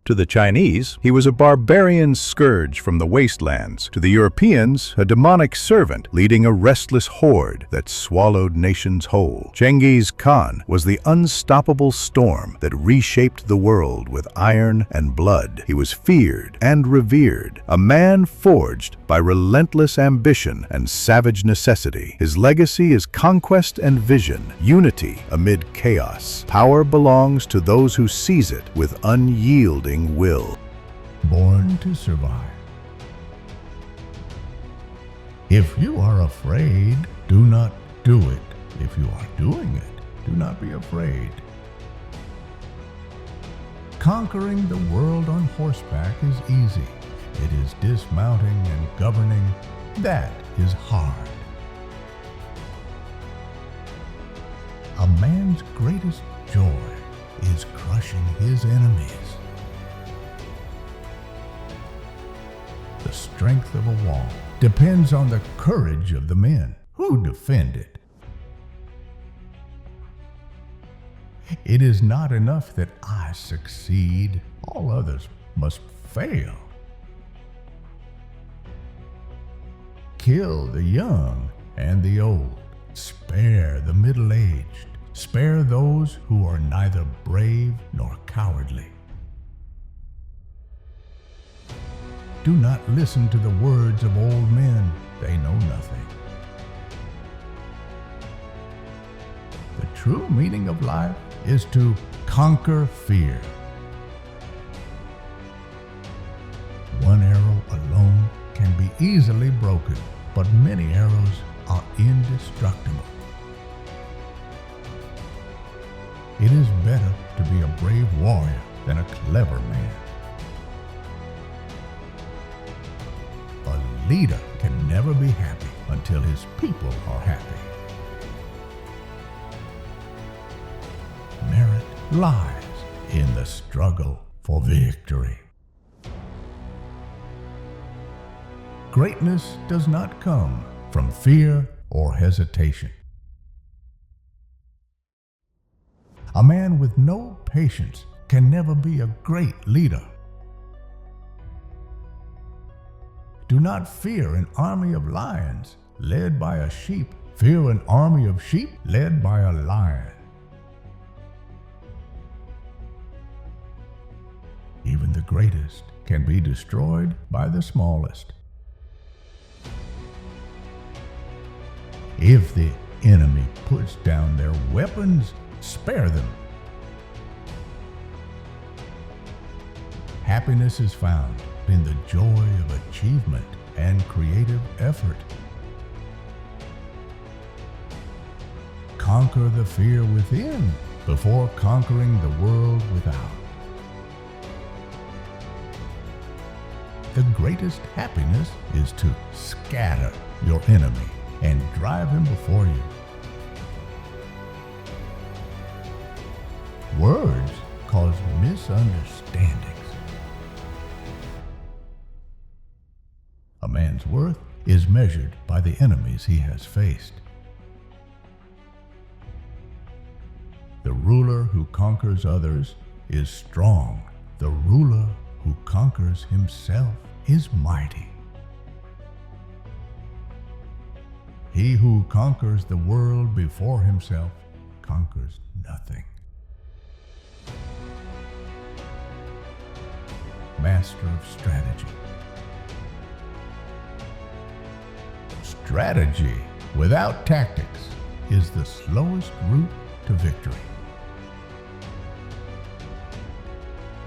To the Chinese, he was a barbarian scourge from the wastelands. To the Europeans, a demonic servant leading a restless horde that swallowed nations whole. Genghis Khan was the unstoppable storm that reshaped the world with iron and blood. He was feared and revered, a man forged by relentless ambition and savage necessity. His legacy is conquest and vision, unity amid chaos. Power belongs to those who seize it with unyielding will. Born to survive. If you are afraid, do not do it. If you are doing it, do not be afraid. Conquering the world on horseback is easy. It is dismounting and governing that is hard. A man's greatest joy is crushing his enemies. The strength of a wall depends on the courage of the men who defend it. It is not enough that I succeed. All others must fail. Kill the young and the old. Spare the middle-aged. Spare those who are neither brave nor cowardly. Do not listen to the words of old men. They know nothing. The true meaning of life is to conquer fear. One arrow alone can be easily broken, but many arrows are indestructible. It is better to be a brave warrior than a clever man. A leader can never be happy until his people are happy. Merit lies in the struggle for victory. Greatness does not come from fear or hesitation. A man with no patience can never be a great leader. Do not fear an army of lions led by a sheep. Fear an army of sheep led by a lion. Even the greatest can be destroyed by the smallest. If the enemy puts down their weapons, spare them. Happiness is found in the joy of achievement and creative effort. Conquer the fear within before conquering the world without. The greatest happiness is to scatter your enemy and drive him before you. Words cause misunderstandings. A man's worth is measured by the enemies he has faced. The ruler who conquers others is strong. The ruler who conquers himself is mighty. He who conquers the world before himself conquers nothing. Master of strategy. Strategy without tactics is the slowest route to victory.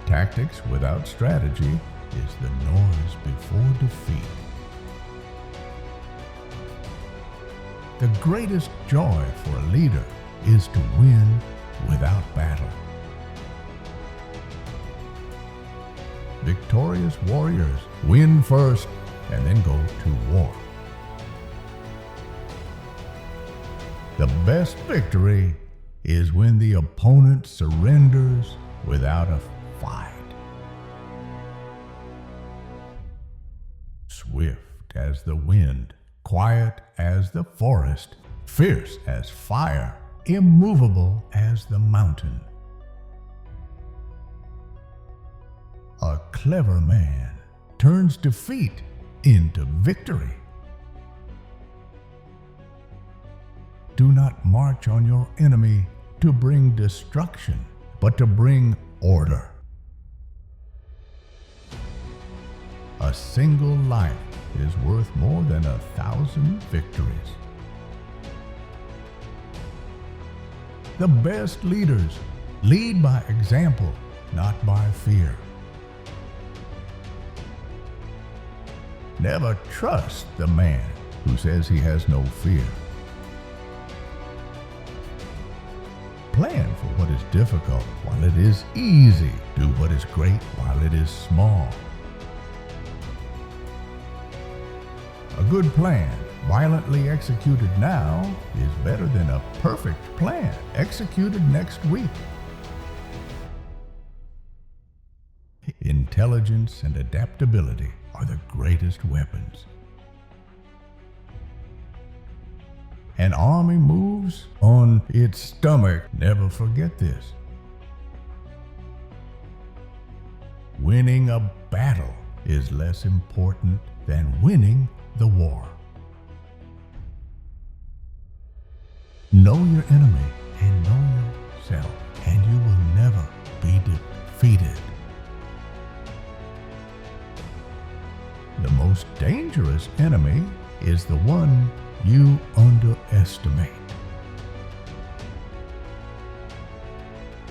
Tactics without strategy is the noise before defeat. The greatest joy for a leader is to win without battle. Victorious warriors win first and then go to war. The best victory is when the opponent surrenders without a fight. Swift as the wind, quiet as the forest, fierce as fire, immovable as the mountain. A clever man turns defeat into victory. Do not march on your enemy to bring destruction, but to bring order. A single life is worth more than 1,000 victories. The best leaders lead by example, not by fear. Never trust the man who says he has no fear. Plan for what is difficult while it is easy. Do what is great while it is small. A good plan, violently executed now, is better than a perfect plan executed next week. Intelligence and adaptability are the greatest weapons. An army moves on its stomach. Never forget this. Winning a battle is less important than winning the war. Know your enemy and know yourself, and you will never be defeated. The most dangerous enemy is the one you underestimate.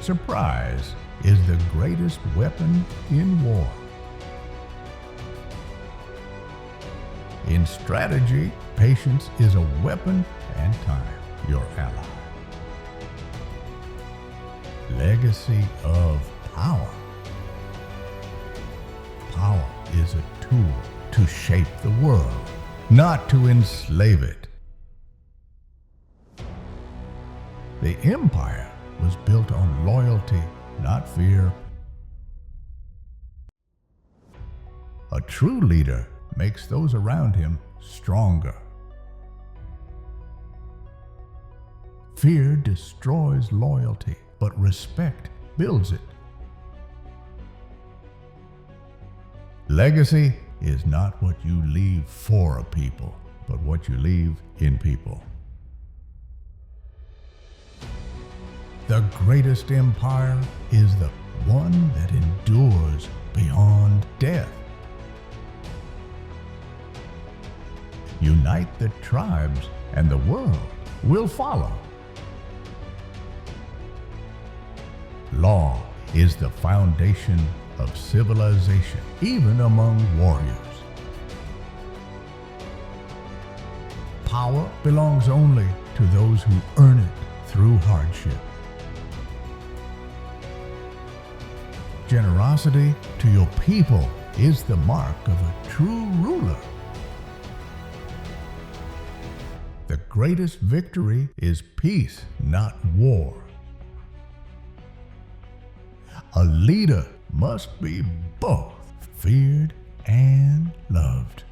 Surprise is the greatest weapon in war. In strategy, patience is a weapon and time your ally. Legacy of power. Power is a tool to shape the world, not to enslave it. The empire was built on loyalty, not fear. A true leader makes those around him stronger. Fear destroys loyalty, but respect builds it. Legacy is not what you leave for a people, but what you leave in people. The greatest empire is the one that endures beyond death. Unite the tribes and the world will follow. Law is the foundation of civilization, even among warriors. Power belongs only to those who earn it through hardship. Generosity to your people is the mark of a true ruler. The greatest victory is peace, not war. A leader must be both feared and loved.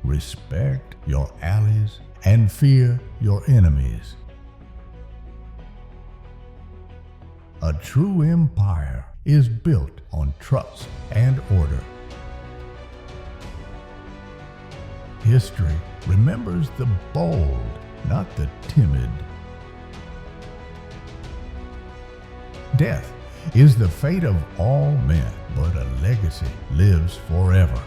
Respect your allies and fear your enemies. A true empire is built on trust and order. History remembers the bold, not the timid. Death is the fate of all men, but a legacy lives forever.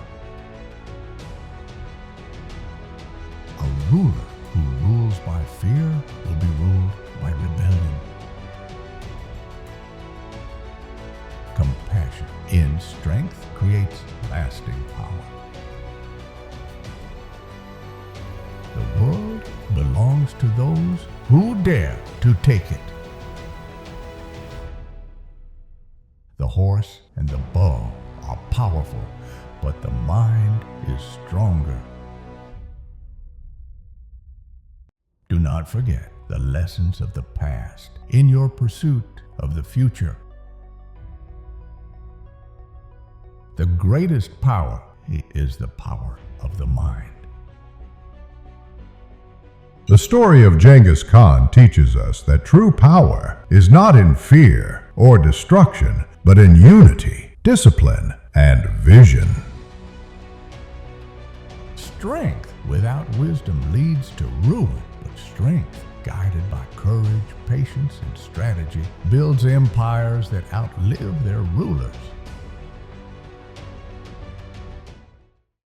A ruler who rules by fear will be ruled by rebellion. Compassion in strength creates lasting power. The world belongs to those who dare to take it. The horse and the bow are powerful, but the mind is stronger. Do not forget the lessons of the past in your pursuit of the future. The greatest power is the power of the mind. The story of Genghis Khan teaches us that true power is not in fear or destruction, but in unity, discipline, and vision. Strength without wisdom leads to ruin, but strength, guided by courage, patience, and strategy, builds empires that outlive their rulers.